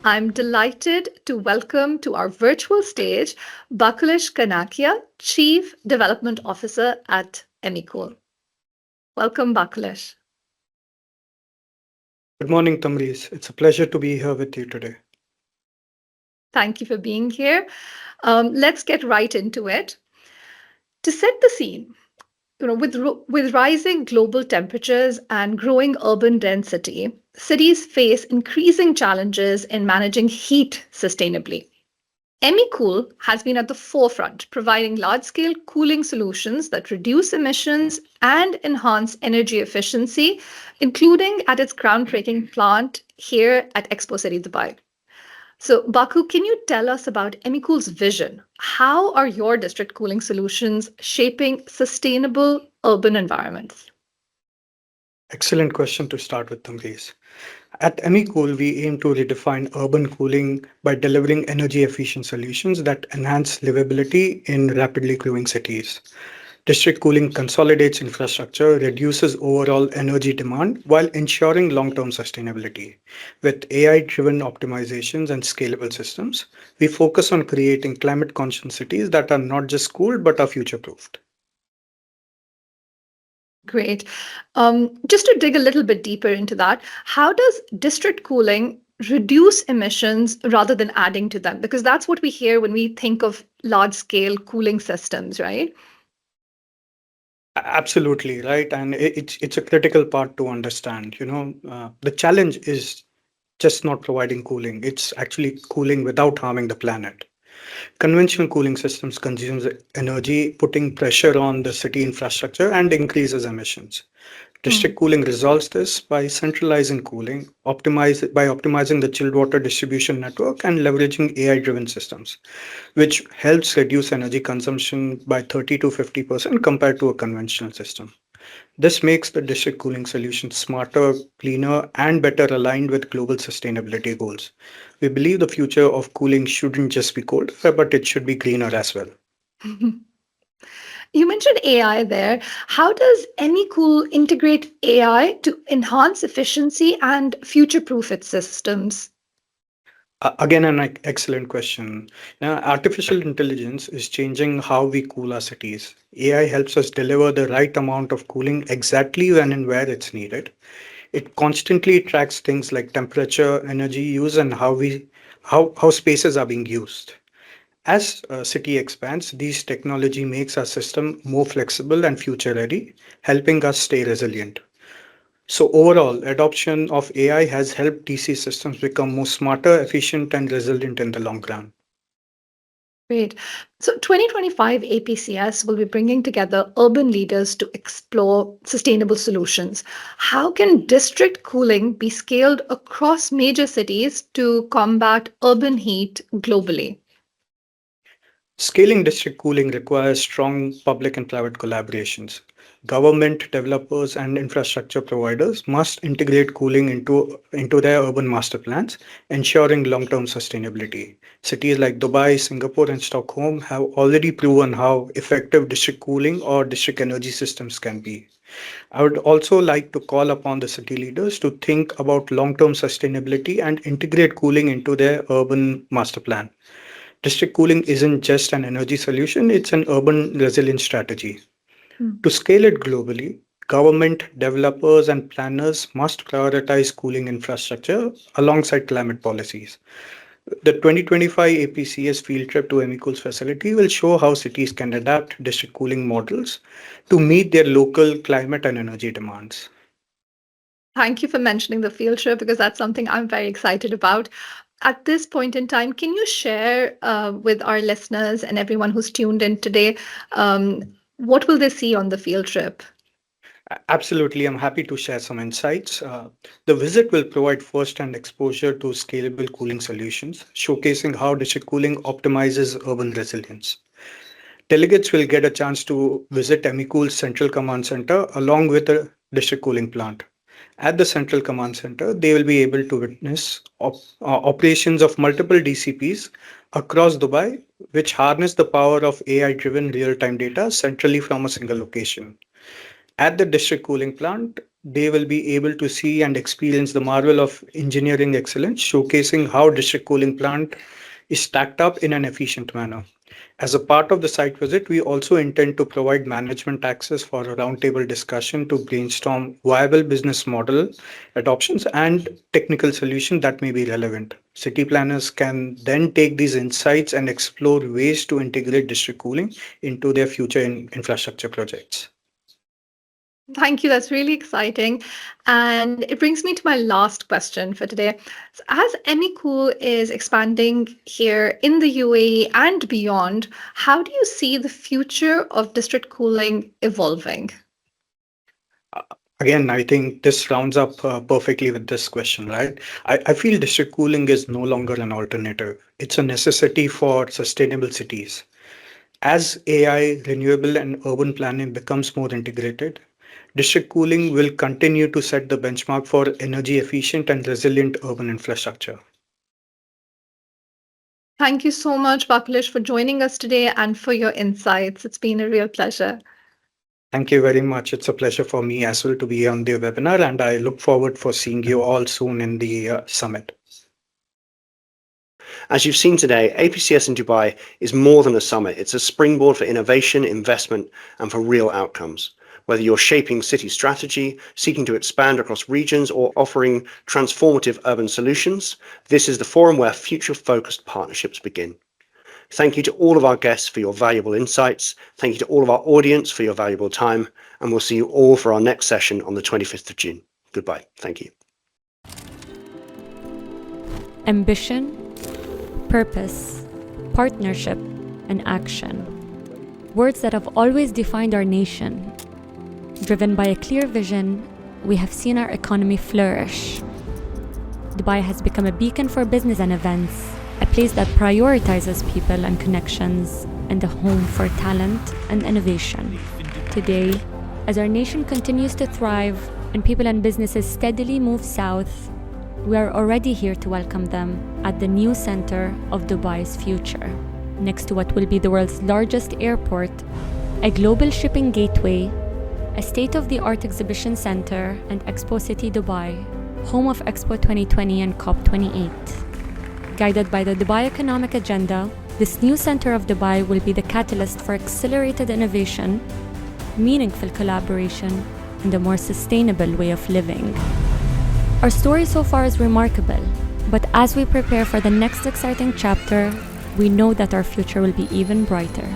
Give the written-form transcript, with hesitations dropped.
I'm delighted to welcome to our virtual stage Bakulish Kanakia, Chief Development Officer at Emicool. Welcome, Bakulish. Good morning, Tamreez. It's a pleasure to be here with you today. Thank you for being here. Let's get right into it. To set the scene, with rising global temperatures and growing urban density, cities face increasing challenges in managing heat sustainably. EmiCool has been at the forefront, providing large scale cooling solutions that reduce emissions and enhance energy efficiency, including at its groundbreaking plant here at Expo City, Dubai. So, Baku, can you tell us about EmiCool's vision? How are your district cooling solutions shaping sustainable urban environments? Excellent question to start with, Tamreez. At EmiCool, we aim to redefine urban cooling by delivering energy efficient solutions that enhance livability in rapidly growing cities. District cooling consolidates infrastructure, reduces overall energy demand while ensuring long term sustainability. With AI driven optimizations and scalable systems, we focus on creating climate conscious cities that are not just cooled but are future proofed. Great. Just to dig a little bit deeper into that, how does district cooling reduce emissions rather than adding to them? Because that's what we hear when we think of large scale cooling systems, right? Absolutely right, and it's a critical part to understand. The challenge is just not providing cooling; it's actually cooling without harming the planet. Conventional cooling systems consumes energy, putting pressure on the city infrastructure and increases emissions. Hmm. District cooling resolves this by centralizing cooling, optimizing the chilled water distribution network and leveraging AI-driven systems, which helps reduce energy consumption by 30 to 50% compared to a conventional system. This makes the district cooling solution smarter, cleaner, and better aligned with global sustainability goals. We believe the future of cooling shouldn't just be cold, but it should be greener as well. You mentioned AI there. How does AnyCool integrate AI to enhance efficiency and future proof its systems? Again, an excellent question. Now, artificial intelligence is changing how we cool our cities. AI helps us deliver the right amount of cooling exactly when and where it's needed. It constantly tracks things like temperature, energy use, and how spaces are being used. As a city expands, these technology makes our system more flexible and future ready, helping us stay resilient. So overall, adoption of AI has helped DC systems become more smarter, efficient, and resilient in the long run. Great. So 2025 APCS will be bringing together urban leaders to explore sustainable solutions. How can district cooling be scaled across major cities to combat urban heat globally? Scaling district cooling requires strong public and private collaborations. Government, developers, and infrastructure providers must integrate cooling into their urban master plans, ensuring long term sustainability. Cities like Dubai, Singapore, and Stockholm have already proven how effective district cooling or district energy systems can be. I would also like to call upon the city leaders to think about long term sustainability and integrate cooling into their urban master plan. District cooling isn't just an energy solution, it's an urban resilience strategy. Hmm. To scale it globally, government, developers, and planners must prioritize cooling infrastructure alongside climate policies. The 2025 APCS field trip to Emicool's facility will show how cities can adapt district cooling models to meet their local climate and energy demands. Thank you for mentioning the field trip because that's something I'm very excited about. At this point in time, can you share with our listeners and everyone who's tuned in today, what will they see on the field trip? Absolutely, I'm happy to share some insights. The visit will provide first-hand exposure to scalable cooling solutions, showcasing how district cooling optimizes urban resilience. Delegates will get a chance to visit Emicool's Central Command Center along with a district cooling plant. At the Central Command Center, they will be able to witness operations of multiple DCPs across Dubai, which harness the power of AI driven real time data centrally from a single location. At the district cooling plant, they will be able to see and experience the marvel of engineering excellence, showcasing how district cooling plant is stacked up in an efficient manner. As a part of the site visit, we also intend to provide management access for a roundtable discussion to brainstorm viable business model adoptions and technical solutions that may be relevant. City planners can then take these insights and explore ways to integrate district cooling into their future infrastructure projects. Thank you. That's really exciting. And it brings me to my last question for today. So as EmiCool is expanding here in the UAE and beyond, how do you see the future of district cooling evolving? Again, I think this rounds up perfectly with this question, right? I feel district cooling is no longer an alternative. It's a necessity for sustainable cities. As AI, renewable, and urban planning becomes more integrated, district cooling will continue to set the benchmark for energy efficient and resilient urban infrastructure. Thank you so much, Bakalish, for joining us today and for your insights. It's been a real pleasure. Thank you very much. It's a pleasure for me as well to be on the webinar, and I look forward for seeing you all soon in the summit. As you've seen today, APCS in Dubai is more than a summit. It's a springboard for innovation, investment, and for real outcomes. Whether you're shaping city strategy, seeking to expand across regions, or offering transformative urban solutions, this is the forum where future-focused partnerships begin. Thank you to all of our guests for your valuable insights. Thank you to all of our audience for your valuable time. And we'll see you all for our next session on the 25th of June. Goodbye. Thank you. Ambition, purpose, partnership, and action. Words that have always defined our nation. Driven by a clear vision, we have seen our economy flourish. Dubai has become a beacon for business and events, a place that prioritizes people and connections, and a home for talent and innovation. Today, as our nation continues to thrive and people and businesses steadily move south, we are already here to welcome them at the new center of Dubai's future, next to what will be the world's largest airport, a global shipping gateway, a state-of-the-art exhibition center, and Expo City Dubai, home of Expo 2020 and COP28. Guided by the Dubai Economic Agenda, this new center of Dubai will be the catalyst for accelerated innovation, meaningful collaboration, and a more sustainable way of living. Our story so far is remarkable, but as we prepare for the next exciting chapter, we know that our future will be even brighter.